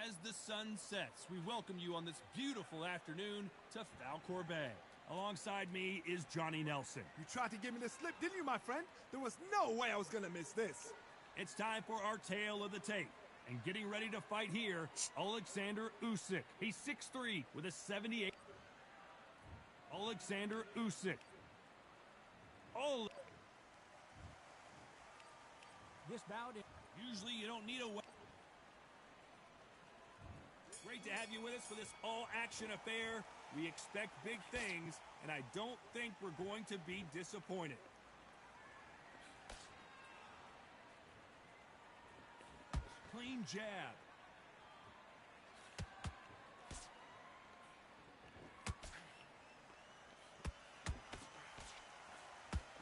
As the sun sets, we welcome you on this beautiful afternoon to Falcor Bay. Alongside me is Johnny Nelson. You tried to give me the slip, didn't you, my friend? There was no way I was going to miss this. It's time for our tale of the tape. And getting ready to fight here, Alexander Usyk. He's 6'3" with a 78. Alexander Usyk. This bout, usually you don't need a... Great to have you with us for this all-action affair. We expect big things, and I don't think we're going to be disappointed. Clean jab.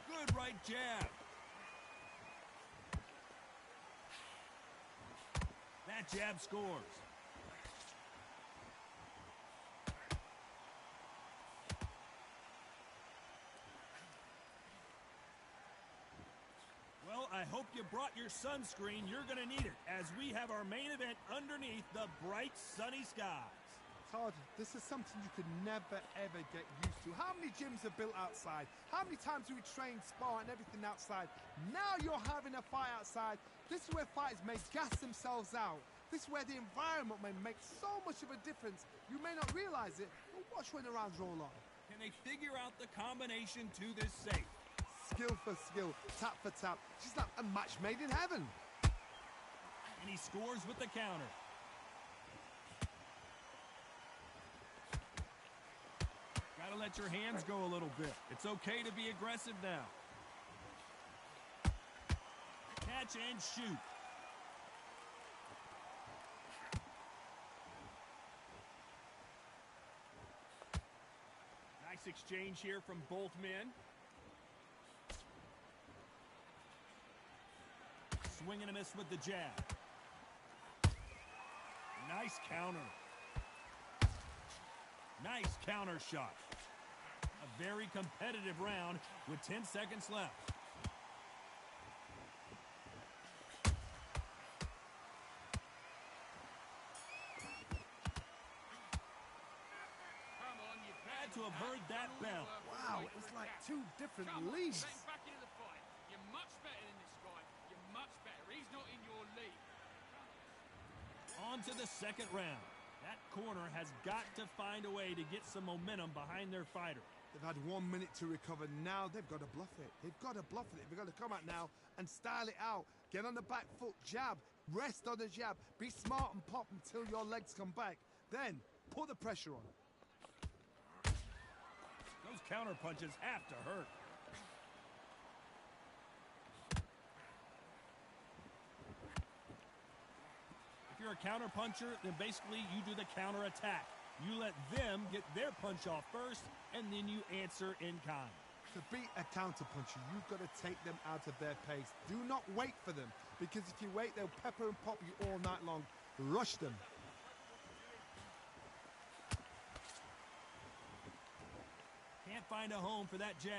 Good right jab. That jab scores. Well, I hope you brought your sunscreen. You're going to need it, as we have our main event underneath the bright, sunny skies. Todd, this is something you could never, ever get used to. How many gyms are built outside? How many times do we train, spar, and everything outside? Now you're having a fight outside. This is where fighters may gas themselves out. This is where the environment may make so much of a difference. You may not realize it, but watch when the rounds roll on. Can they figure out the combination to this safe? Skill for skill, tap for tap. She's like a match made in heaven. And he scores with the counter. Gotta let your hands go a little bit. It's okay to be aggressive now. Catch and shoot. Nice exchange here from both men. Swing and a miss with the jab. Nice counter. Nice counter shot. A very competitive round with 10 seconds left. Had to have heard that bell. Wow, it was like two different leagues. Back into the fight. You're much better than this guy. You're much better. He's not in your league. On to the second round. That corner has got to find a way to get some momentum behind their fighter. They've had 1 minute to recover. Now they've got to bluff it. They've got to bluff it. They've got to come out now and style it out. Get on the back foot, jab, rest on the jab. Be smart and pop until your legs come back. Then put the pressure on. Those counter punches have to hurt. If you're a counter puncher, then basically you do the counter attack. You let them get their punch off first, and then you answer in kind. To beat a counter puncher, you've got to take them out of their pace. Do not wait for them, because if you wait, they'll pepper and pop you all night long. Rush them. Can't find a home for that jab.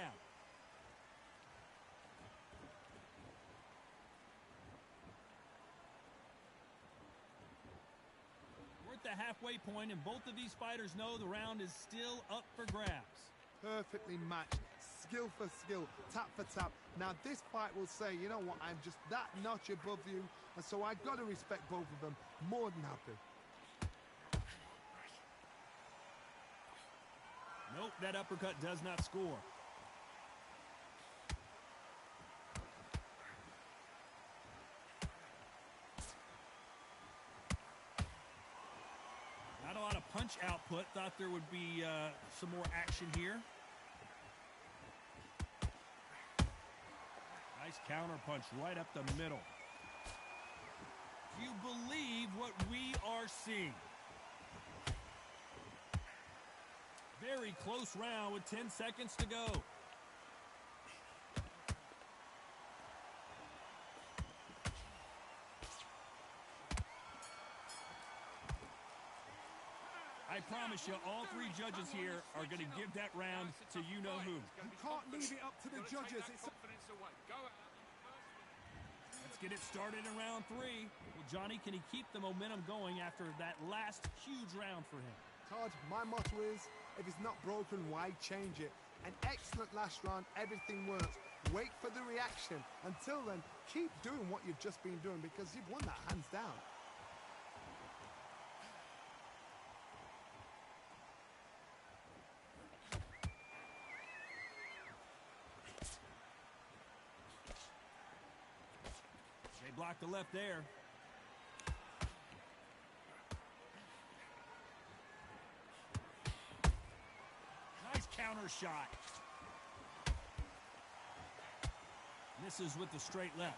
We're at the halfway point, and both of these fighters know the round is still up for grabs. Perfectly matched, skill for skill, tap for tap. Now this fight will say, you know what, I'm just that notch above you, and so I've got to respect both of them. More than happy. Nope, that uppercut does not score. Not a lot of punch output. Thought there would be some more action here. Nice counter punch right up the middle. Do you believe what we are seeing? Very close round with 10 seconds to go. I promise you, all three judges here are going to give that round to you-know-who. You can't leave it up to the judges. Let's Let's get it started in round 3. Well, Johnny, can he keep the momentum going after that last huge round for him? Todd, my motto is, if it's not broken, why change it? An excellent last round, everything works. Wait for the reaction. Until then, keep doing what you've just been doing because you've won that hands down. They blocked the left there. Nice counter shot. Misses with the straight left.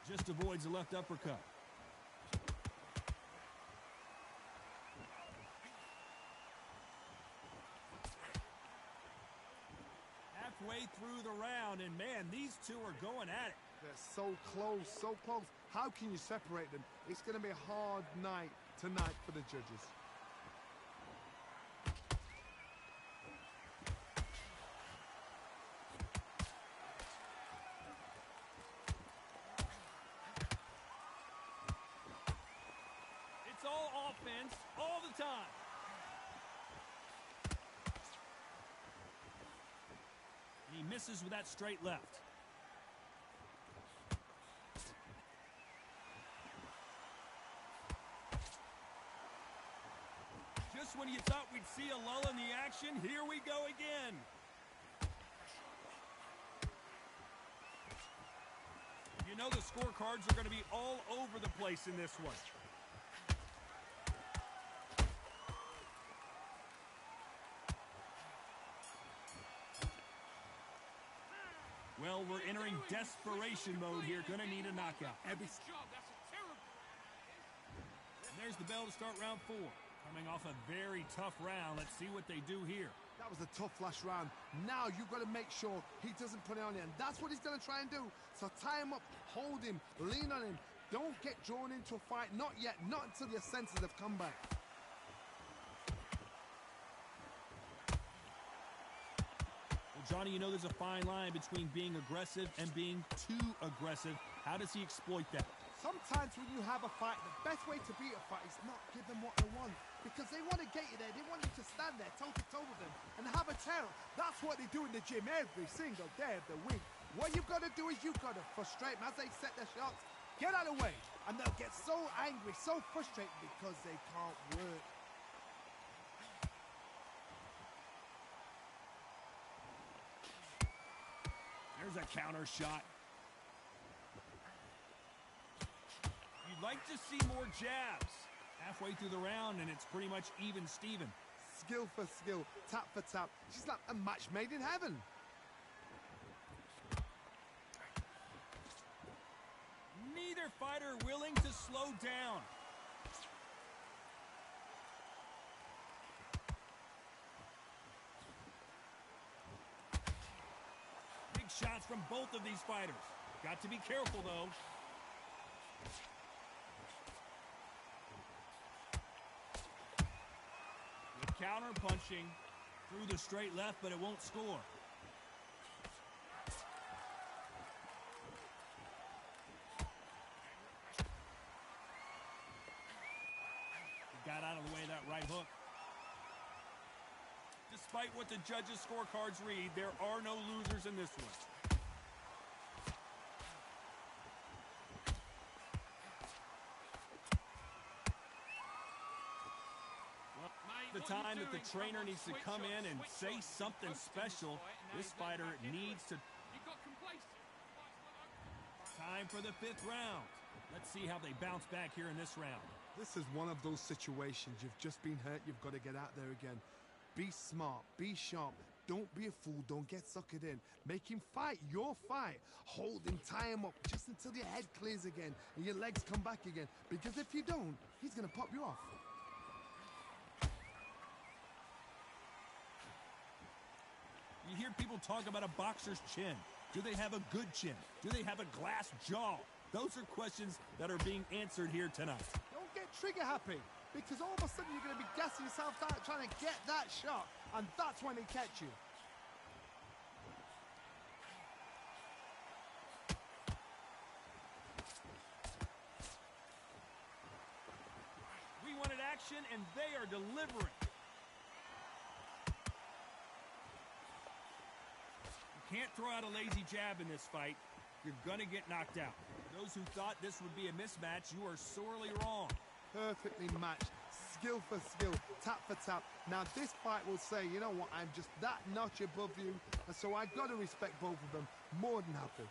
Just avoids the left uppercut. Halfway through the round, and man, these two are going at it. They're so close, so close. How can you separate them? It's going to be a hard night tonight for the judges. It's all offense all the time. And he misses with that straight left. Just when you thought we'd see a lull in the action, here we go again. You know the scorecards are going to be all over the place in this one. Well, we're entering desperation mode here. Going to need a knockout. Every Job, that's a terrible. And there's the bell to start round 4. Coming off a very tough round. Let's see what they do here. That was a tough last round. Now you've got to make sure he doesn't put it on you. And that's what he's going to try and do. So tie him up, hold him, lean on him. Don't get drawn into a fight. Not yet. Not until your senses have come back. Well, Johnny, you know there's a fine line between being aggressive and being too aggressive. How does he exploit that? Sometimes when you have a fight, the best way to beat a fight is not give them what they want. Because they want to get you there. They want you to stand there toe-to-toe with them and have a tail. That's what they do in the gym every single day of the week. What you've got to do is you've got to frustrate them as they set their shots. Get out of the way. And they'll get so angry, so frustrated because they can't work. There's a counter shot. You'd like to see more jabs. Halfway through the round, and it's pretty much even Steven. Skill for skill, tap for tap. She's like a match made in heaven. Neither fighter willing to slow down. Big shots from both of these fighters. Got to be careful, though. Counter punching through the straight left, but it won't score. He got out of the way of that right hook. Despite what the judges' scorecards read, there are no losers in this one. The time that the trainer needs to come in and say something special. This fighter needs to. Time for the 5th round. Let's see how they bounce back here in this round. This is one of those situations. You've just been hurt. You've got to get out there again. Be smart. Be sharp. Don't be a fool. Don't get suckered in. Make him fight your fight. Hold him, tie him up just until your head clears again and your legs come back again. Because if you don't, he's going to pop you off. You hear people talk about a boxer's chin. Do they have a good chin? Do they have a glass jaw? Those are questions that are being answered here tonight. Don't get trigger happy, because all of a sudden you're going to be gassing yourself out trying to get that shot, and that's when they catch you. submission, and they are delivering. You can't throw out a lazy jab in this fight. You're gonna get knocked out. Those who thought this would be a mismatch, you are sorely wrong. Perfectly matched. Skill for skill, tap for tap. Now this fight will say, you know what, I'm just that notch above you, and so I gotta respect both of them more than happy.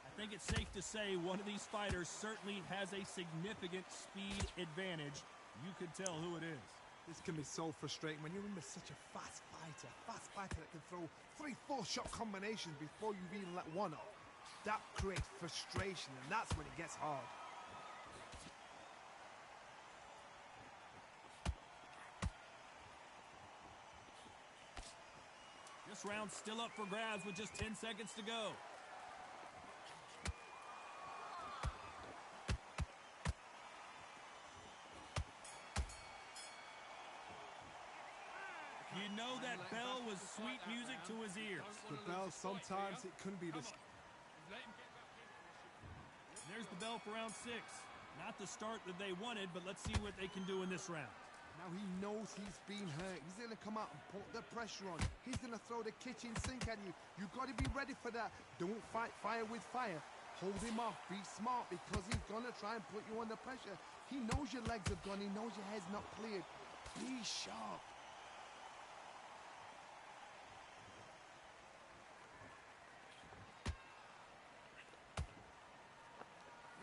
I think it's safe to say one of these fighters certainly has a significant speed advantage. You can tell who it is. This can be so frustrating when you're in with such a fast fighter that can throw 3-4 shot combinations before you've even let one off. That creates frustration, and that's when it gets hard. This round's still up for grabs with just 10 seconds to go. You know that bell was sweet music to his ears. The bell, sometimes it couldn't be this. There's the bell for round 6. Not the start that they wanted, but let's see what they can do in this round. Now he knows he's been hurt. He's going to come out and put the pressure on. He's going to throw the kitchen sink at you. You've got to be ready for that. Don't fight fire with fire. Hold him off. Be smart, because he's going to try and put you under pressure. He knows your legs have gone. He knows your head's not cleared. Be sharp.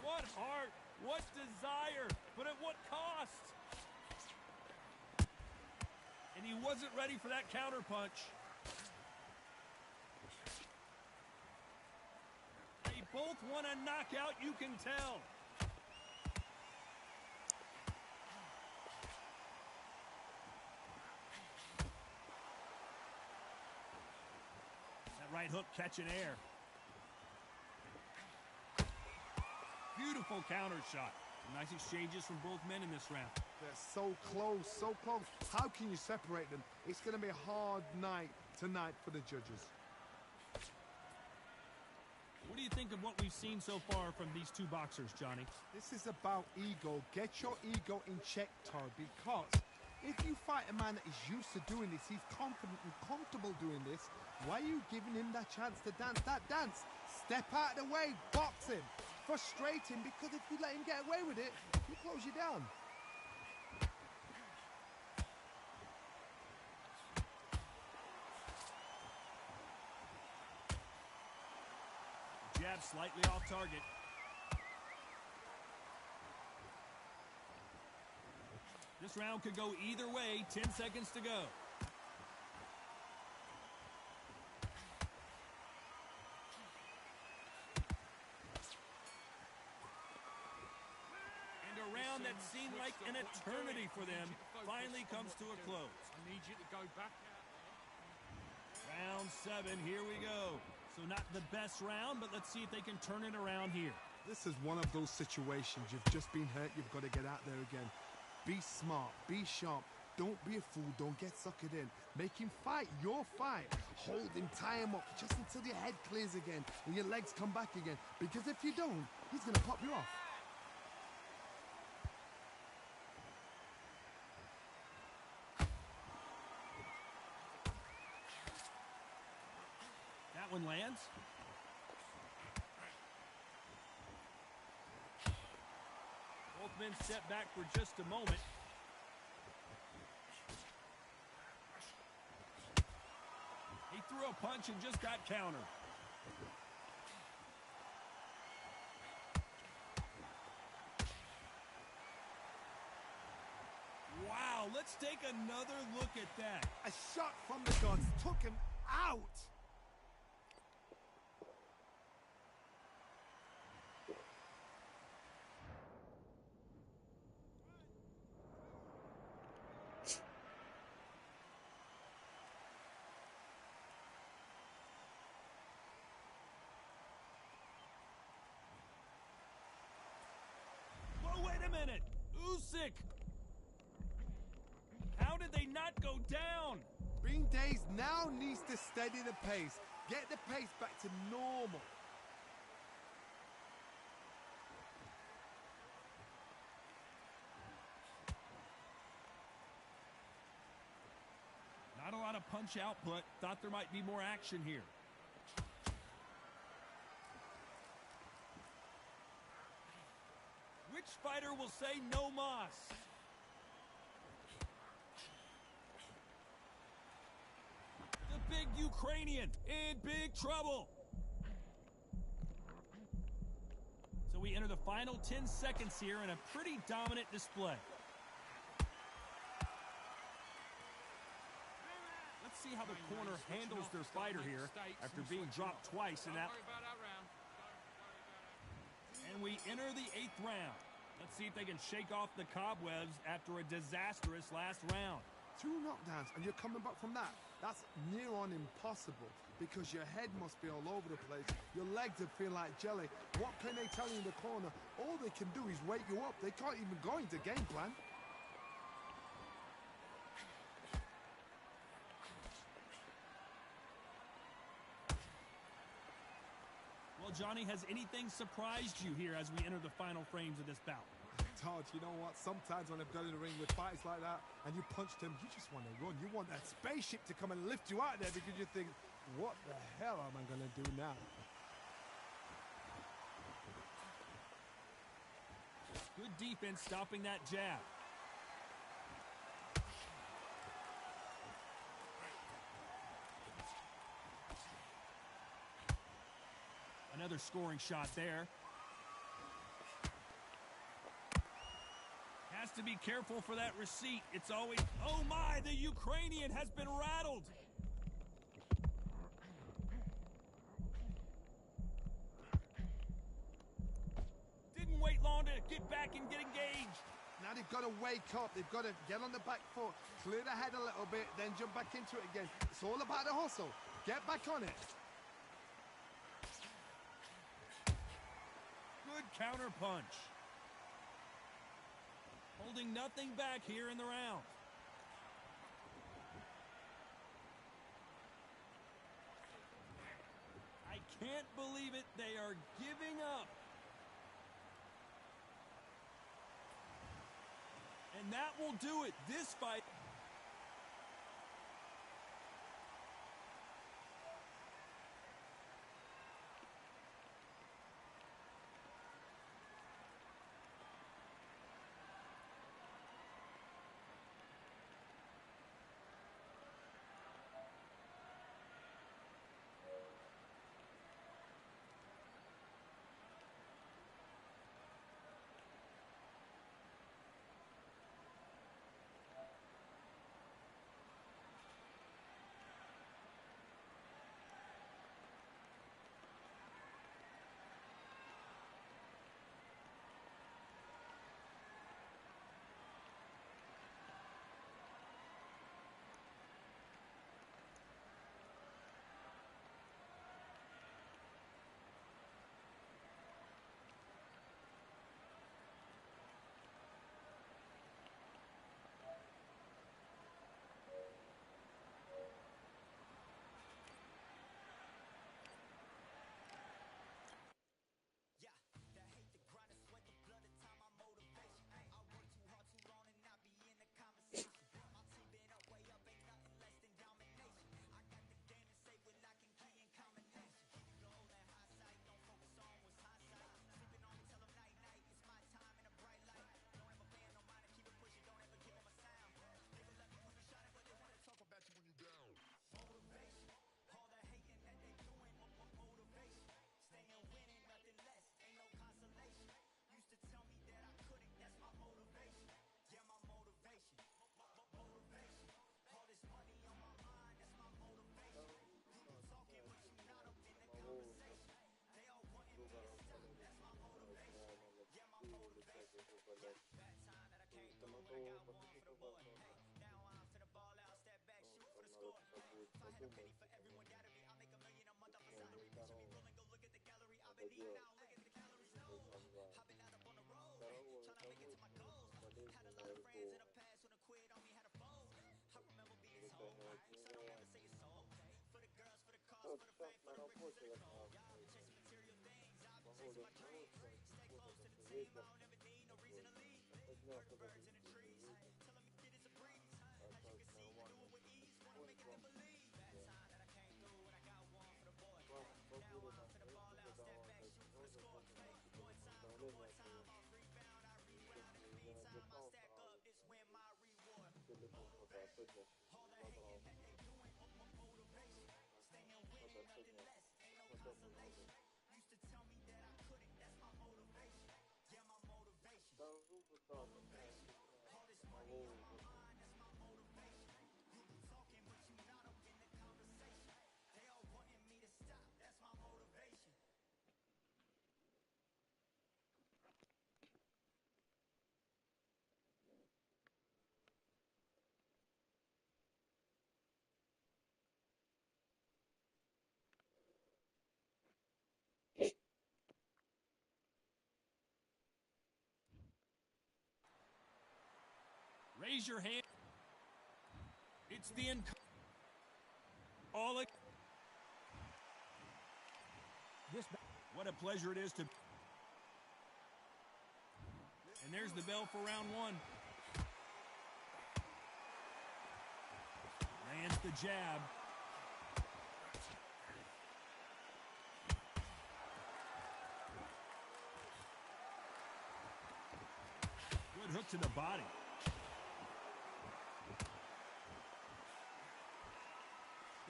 What heart, what desire, but at what cost? And he wasn't ready for that counterpunch. They both want a knockout, you can tell. That right hook catching air. Beautiful counter shot. Nice exchanges from both men in this round. They're so close, so close. How can you separate them? It's going to be a hard night tonight for the judges. What do you think of what we've seen so far from these two boxers, Johnny? This is about ego. Get your ego in check, Todd, because if you fight a man that is used to doing this, he's confident and comfortable doing this, why are you giving him that chance to dance that dance? Step out of the way, box him. Frustrate him, because if you let him get away with it, he'll close you down. Jab slightly off target. This round could go either way. 10 seconds to go. That seemed like an eternity for them finally comes to a close. I need you to go back out there. Round 7, here we go. So not the best round, but let's see if they can turn it around here. This is one of those situations. You've just been hurt. You've got to get out there again. Be smart. Be sharp. Don't be a fool. Don't get suckered in. Make him fight your fight. Hold him, tie him up just until your head clears again and your legs come back again. Because if you don't, he's going to pop you off. One lands. Both men step back for just a moment. He threw a punch and just got countered. Wow, let's take another look at that. A shot from the guns took him out. Minute. УСИК. How did they not go down? Being dazed now needs to steady the pace. Get the pace back to normal. Not a lot of punch output. Thought there might be more action here. Which fighter will say no mas? The big Ukrainian in big trouble. So we enter the final 10 seconds here in a pretty dominant display. Let's see how the corner handles their fighter here after being dropped twice in that. And we enter the 8th round. Let's see if they can shake off the cobwebs after a disastrous last round. 2 knockdowns and you're coming back from that. That's near on impossible because your head must be all over the place. Your legs would feel like jelly. What can they tell you in the corner? All they can do is wake you up. They can't even go into game plan. Well, Johnny, has anything surprised you here as we enter the final frames of this bout? Todd, you know what? Sometimes when I've got in the ring with fights like that and you punch them, you just want to run. You want that spaceship to come and lift you out there because you think, what the hell am I going to do now? Good defense stopping that jab. Another scoring shot there. Has to be careful for that receipt. It's always... Oh my, the Ukrainian has been rattled. Didn't wait long to get back and get engaged. Now they've got to wake up. They've got to get on the back foot, clear the head a little bit, then jump back into it again. It's all about the hustle. Get back on it. Good counter punch. Holding nothing back here in the round. I can't believe it. They are giving up. And that will do it. This fight... good stuff, man. Unfortunately, my whole life, Raise your hand. It's the all. This. What a pleasure it is to. And there's the bell for round one. Lands the jab. Good hook to the body.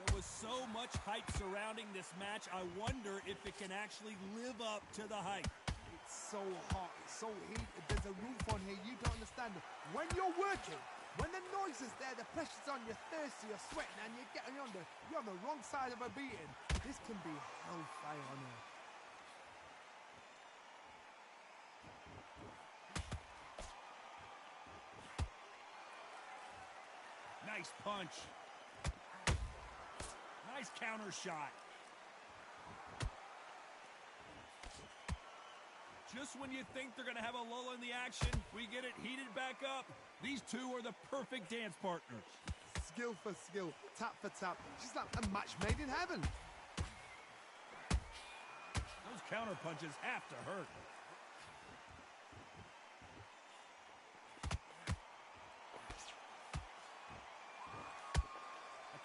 There was so much hype surrounding this match, I wonder if it can actually live up to the hype. It's so hot, it's so heated, there's a roof on here, you don't understand. When you're working, when the noise is there, the pressure's on, you're thirsty, you're sweating, and you're on the wrong side of a beating. This can be hellfire on here. Nice punch. Nice counter shot. Just when you think they're going to have a lull in the action, we get it heated back up. These two are the perfect dance partners. Skill for skill, tap for tap. Just like a match made in heaven. Those counter punches have to hurt.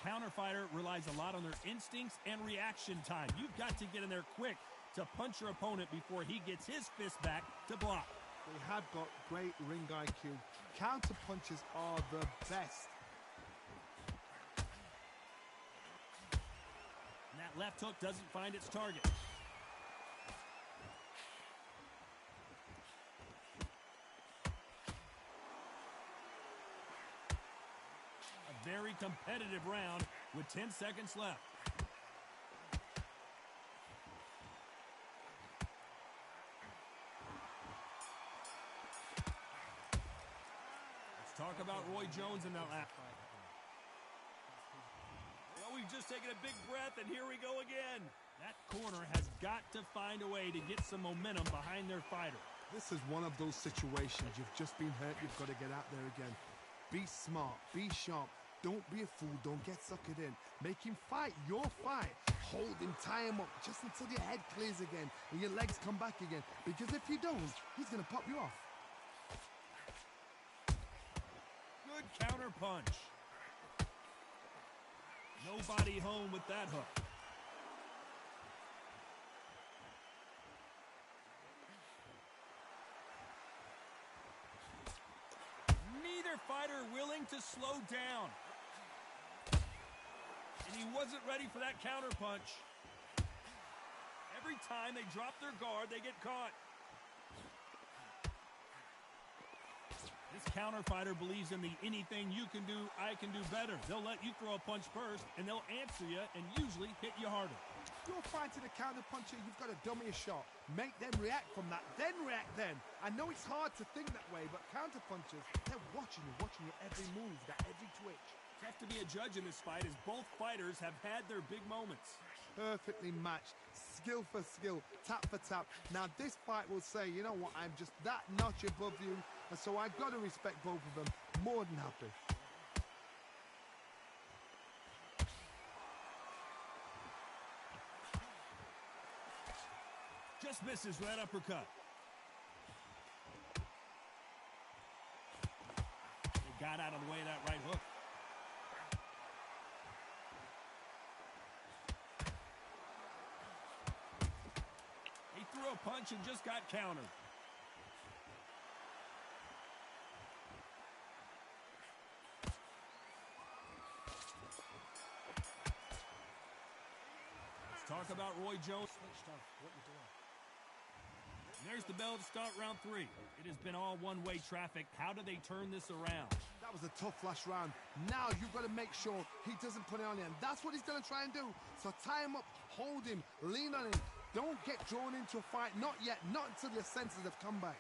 Counter fighter relies a lot on their instincts and reaction time. You've got to get in there quick to punch your opponent before he gets his fist back to block. They have got great ring IQ. Counter punches are the best. And that left hook doesn't find its target. Very competitive round with 10 seconds left. Let's talk about Roy Jones in that lap. Well, we've just taken a big breath, and here we go again. That corner has got to find a way to get some momentum behind their fighter. This is one of those situations. You've just been hurt. You've got to get out there again. Be smart. Be sharp. Don't be a fool. Don't get suckered in. Make him fight your fight. Hold him, tie him up just until your head clears again and your legs come back again. Because if you don't, he's going to pop you off. Good counter punch. Nobody home with that hook. Neither fighter willing to slow down. And he wasn't ready for that counter punch. Every time they drop their guard, they get caught. This counter fighter believes in the anything you can do, I can do better. They'll let you throw a punch first, and they'll answer you and usually hit you harder. You're fighting a counter puncher, you've got to dummy a shot. Make them react from that, then react then. I know it's hard to think that way, but counter punchers, they're watching your every move, that every twitch. Tough to be a judge in this fight as both fighters have had their big moments. Perfectly matched, skill for skill, tap for tap. Now this fight will say, you know what, I'm just that notch above you, and so I've got to respect both of them. More than happy. Just misses with that uppercut. They got out of the way of that right hook. He threw a punch and just got countered. Talk about Roy Jones. Switched off. What you doing? And there's the bell to start round 3. It has been all one-way traffic. How do they turn this around? That was a tough last round. Now you've got to make sure he doesn't put it on him. That's what he's going to try and do. So tie him up, hold him, lean on him. Don't get drawn into a fight. Not yet. Not until your senses have come back.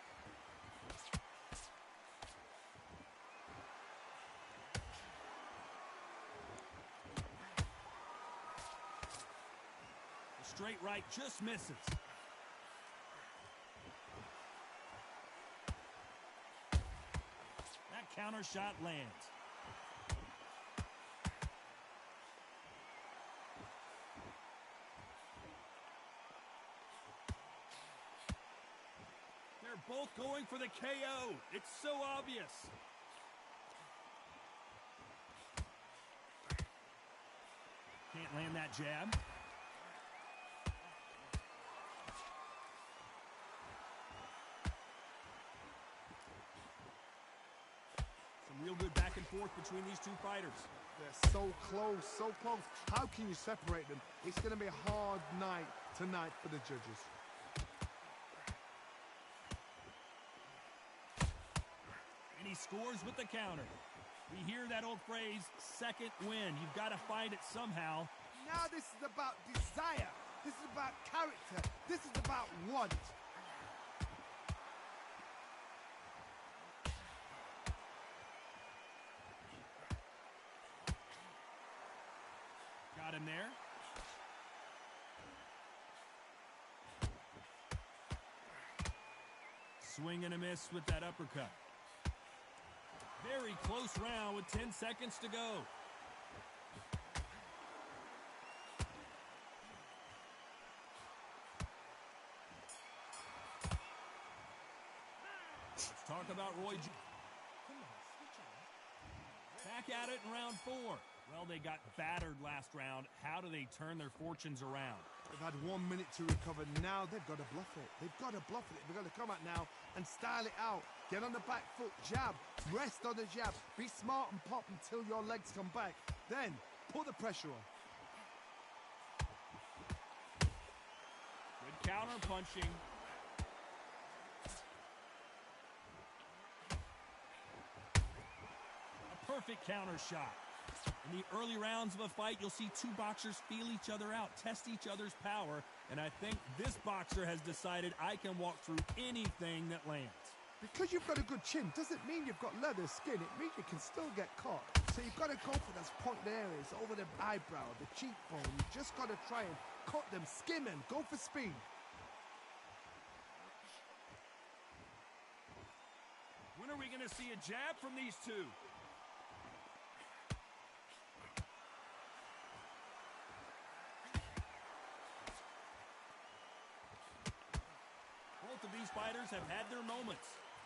Straight right just misses. That counter shot lands. They're both going for the KO. It's so obvious. Can't land that jab. Real good back and forth between these two fighters. They're so close, so close. How can you separate them? It's going to be a hard night tonight for the judges. And he scores with the counter. We hear that old phrase, second win. You've got to find it somehow. Now this is about desire. This is about character. This is about want. Got him there. Swing and a miss with that uppercut. Very close round with 10 seconds to go. Let's talk about Roy Jones. Back at it in round 4. Well, they got battered last round. How do they turn their fortunes around? They've had 1 minute to recover. Now they've got to bluff it. They've got to bluff it. They've got to come out now and style it out. Get on the back foot, jab, rest on the jab. Be smart and pop until your legs come back. Then put the pressure on. Good counter punching. A perfect counter shot. In the early rounds of a fight, you'll see two boxers feel each other out, test each other's power, and I think this boxer has decided I can walk through anything that lands. Because you've got a good chin doesn't mean you've got leather skin. It means you can still get caught. So you've got to go for those pointed areas, over the eyebrow, the cheekbone. You've just got to try and cut them, skim them, go for speed. When are we going to see a jab from these two? Both of these fighters have had their moments.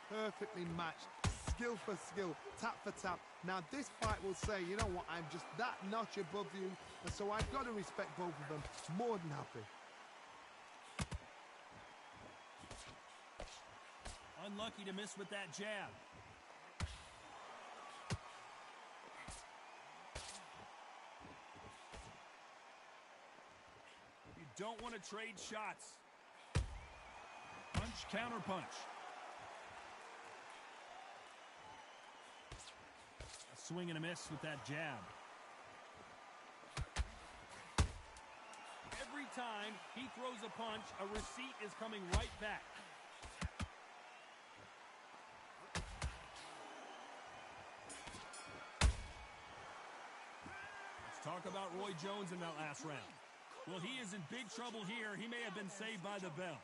Perfectly matched, skill for skill, tap for tap. Now this fight will say, you know what, I'm just that notch above you, and so I've got to respect both of them. More than happy. Unlucky to miss with that jab. You don't want to trade shots. Punch, counter punch. A swing and a miss with that jab. Every time he throws a punch, a receipt is coming right back. Let's talk about Roy Jones in that last round. Well, he is in big trouble here. He may have been saved by the bell.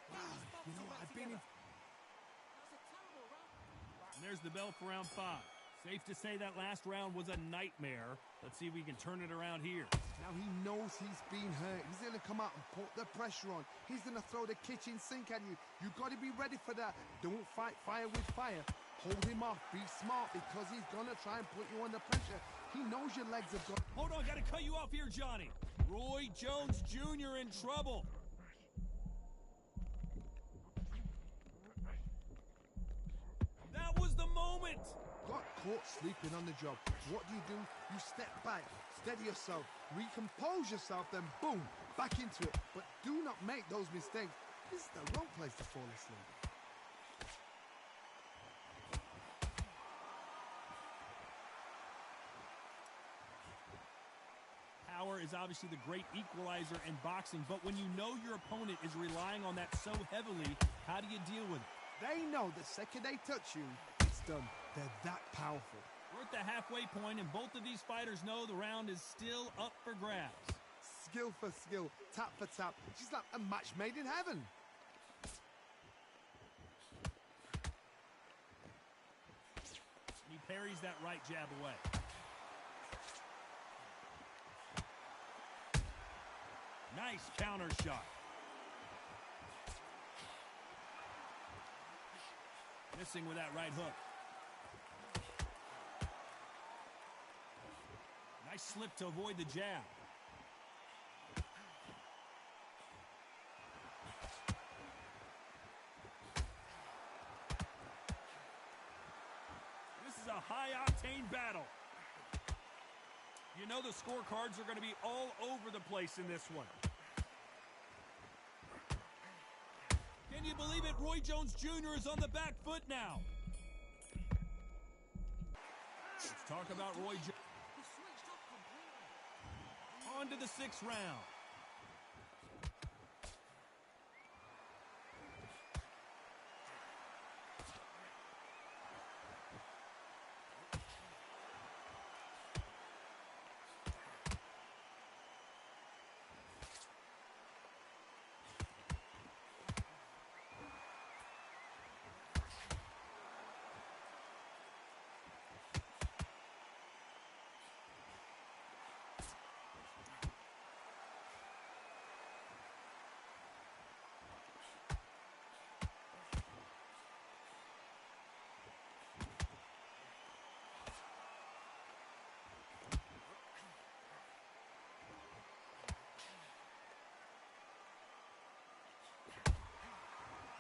You know what, I've been in... And there's the bell for round 5. Safe to say that last round was a nightmare. Let's see if we can turn it around here. Now he knows he's been hurt. He's going to come out and put the pressure on. He's going to throw the kitchen sink at you. You've got to be ready for that. Don't fight fire with fire. Hold him off. Be smart because he's going to try and put you under pressure. He knows your legs have got... Hold on, got to cut you off here, Johnny. Roy Jones Jr. in trouble. That was the moment. Got caught sleeping on the job. What do? You step back, steady yourself, recompose yourself, then boom, back into it. But do not make those mistakes. This is the wrong place to fall asleep. Power is obviously the great equalizer in boxing, but when you know your opponent is relying on that so heavily, how do you deal with it? They know the second they touch you, it's done. They're that powerful. We're at the halfway point, and both of these fighters know the round is still up for grabs. Skill for skill, tap for tap. She's like a match made in heaven. He parries that right jab away. Nice counter shot. Missing with that right hook. Nice slip to avoid the jab. This is a high-octane battle. You know the scorecards are going to be all over the place in this one. Can you believe it? Roy Jones Jr. is on the back foot now. Let's talk about Roy Jones. On to the 6th round.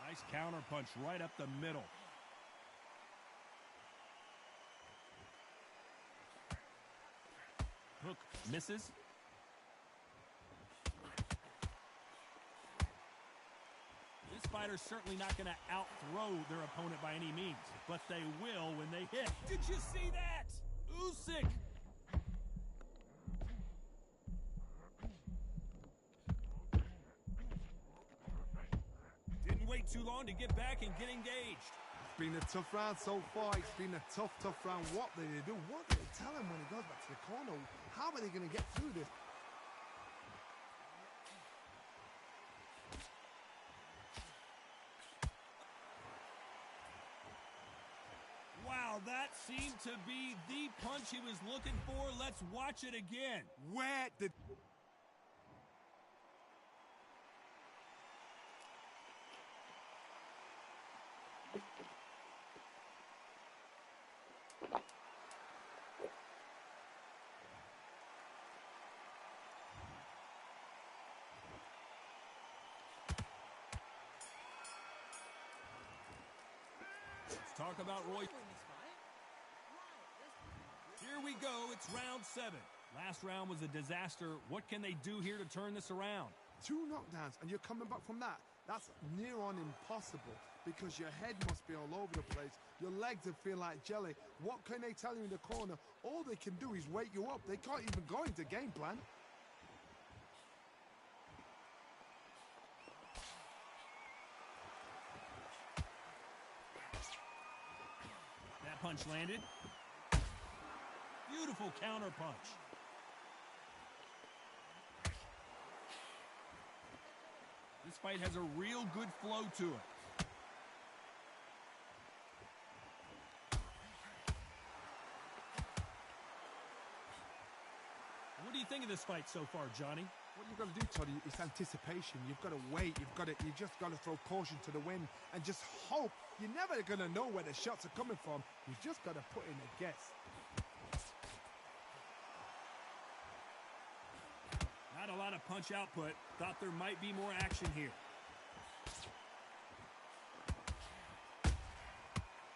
Nice counter punch right up the middle. Hook misses. This fighter's certainly not going to out-throw their opponent by any means, but they will when they hit. Did you see that? УСИК. Wait too long to get back and get engaged. It's been a tough round so far. It's been a tough round. What did they do? What did they tell him when he goes back to the corner? How are they going to get through this? Wow, that seemed to be the punch he was looking for. Let's watch it again. Where did... Talk about Roy. Here we go. It's round 7. Last round was a disaster. What can they do here to turn this around? 2 knockdowns, and you're coming back from that. That's near on impossible because your head must be all over the place. Your legs will feel like jelly. What can they tell you in the corner? All they can do is wake you up. They can't even go into game plan. Punch landed. Beautiful counter punch. This fight has a real good flow to it. do you think of this fight so far, Johnny? What you've got to do, Toddy, is anticipation. You've got to wait. You just got to throw caution to the wind and just hope. You're never going to know where the shots are coming from. You've just got to put in a guess. Not a lot of punch output. Thought there might be more action here.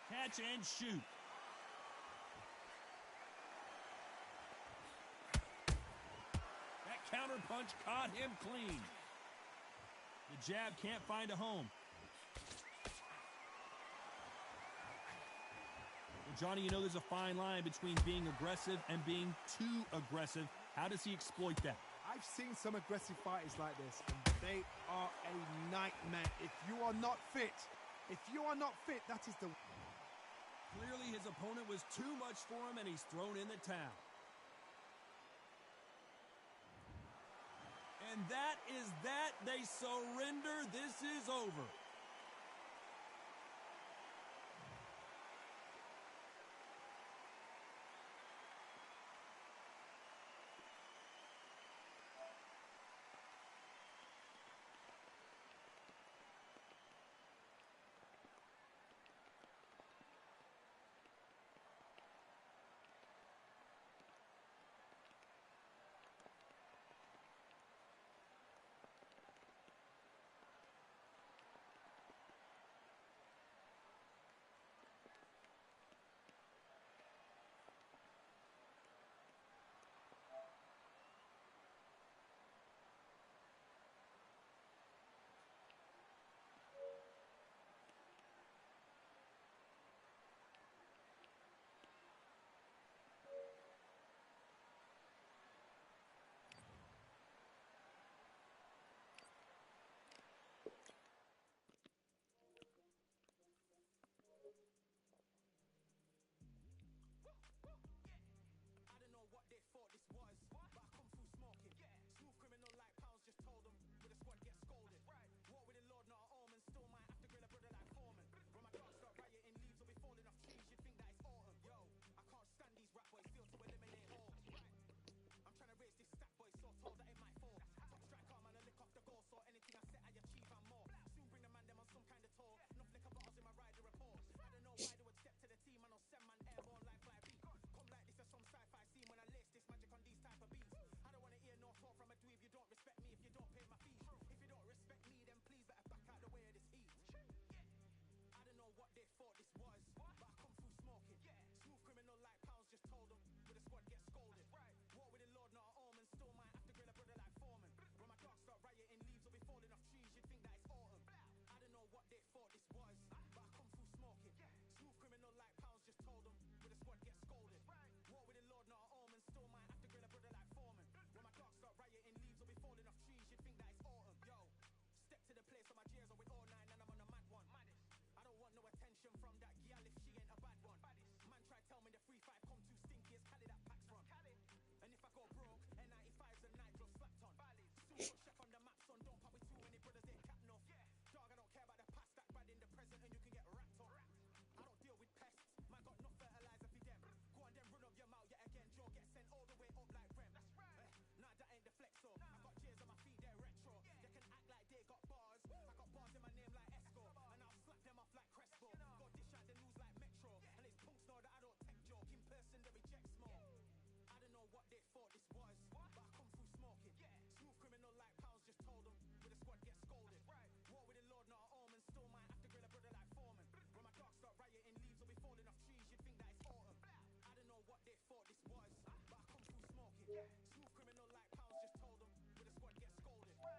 Catch and shoot. That counter punch caught him clean. The jab can't find a home. Well, Johnny, you know there's a fine line between being aggressive and being too aggressive. How does he exploit that? I've seen some aggressive fighters like this, and they are a nightmare. If you are not fit, that is the... Clearly his opponent was too much for him, and he's thrown in the towel. And that is that. They surrender. This is over.